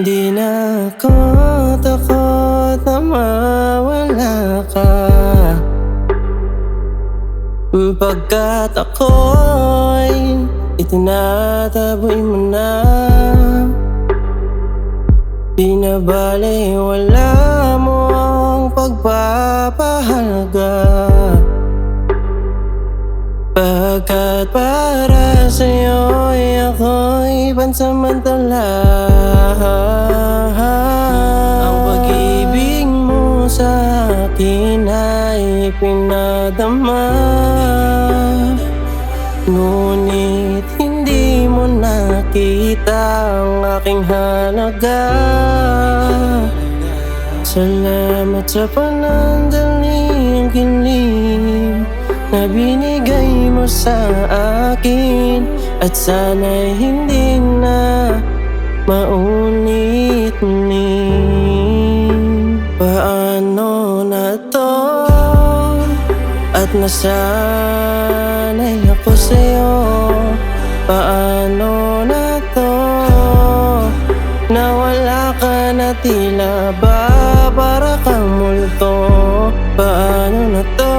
Hindi na ako takot na mawala ka, pagkat ako'y itinataboy mo na. Binabalewala mo ang pagpapahalaga, pagkat para sa'yo'y ako'y pansamantala. Ang pag-ibig mo sa akin ay pinadama, ngunit hindi mo nakita ang aking halaga. Salamat sa panandaling kilig na binigay mo sa akin, at sana'y hindi na maulit-ulit. Paano na to? At nasanay ako sa'yo. Paano na to? Nawala ka na tila ba para kang multo. Paano na to?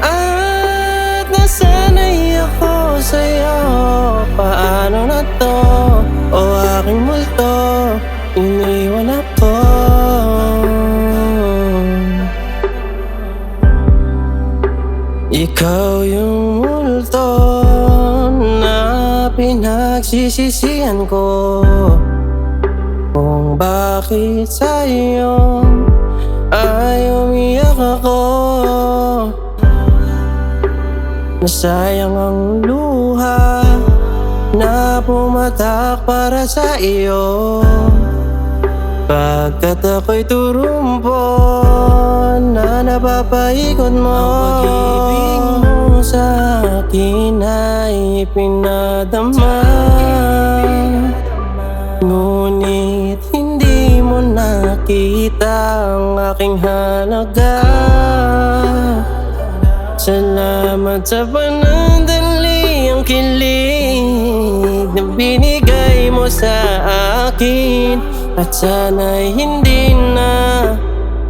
At nasanay ako sa'yo. Paano na to? O aking multo, iniwan ako. Ikaw yung multo na pinagsisisihan ko, kung bakit sa'yo ay umiyak ako. Nasayang ang luha na pumatak para sa iyo, pagkat ako'y turumpo na napapaikot mo. Ang pag-ibig mo sa akin ay pinadama, ngunit hindi mo nakita ang aking halaga. Salamat sa panandaling kilig na binigay mo sa akin, at sana'y hindi na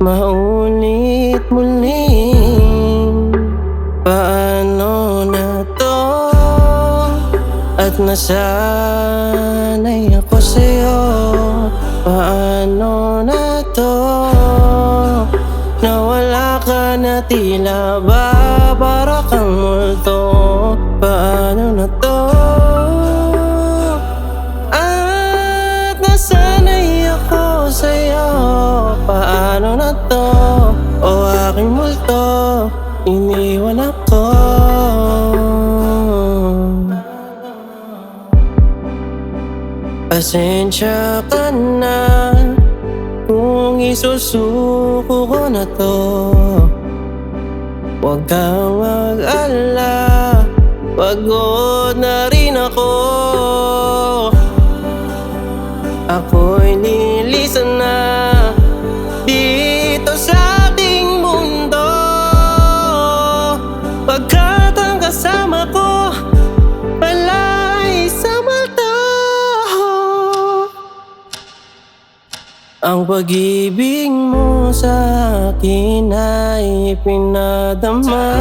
maulit muling. Paano na to? At nasanay ako sa'yo. Paano na to? Nawala ka na tila ba para kang multo. Paano na to? At nasanay ako sa'yo. Paano na to? O aking multo, iniwan ako. Pasensya ka na kung isusuko ko na to. Huwag kang mag-alala, pagod na rin ako. Ako'y nilisan na dito sa ating mundo, pagkat ang kasama ko pala'y sa multo. Ang pag-ibig mo sa akin ay pinadama,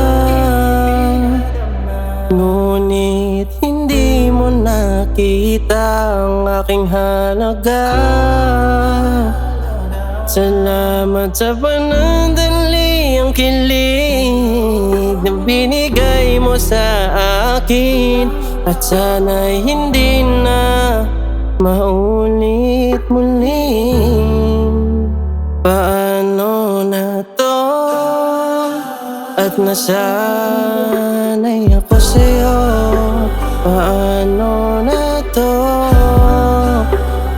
ngunit hindi mo nakita ang aking halaga. Salamat sa panandaling kilig na binigay mo sa akin, at sana'y hindi na maulit muling. Paano na to? At nasanay ako sa'yo. Paano na to?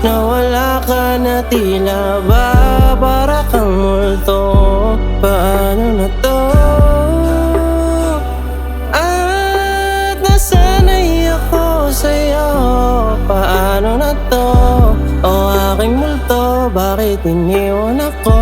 Nawala ka na tila ba para kang multo. Paano na to? At nasanay ako sa'yo. Paano na to? O aking multo, bakit iniwan ako?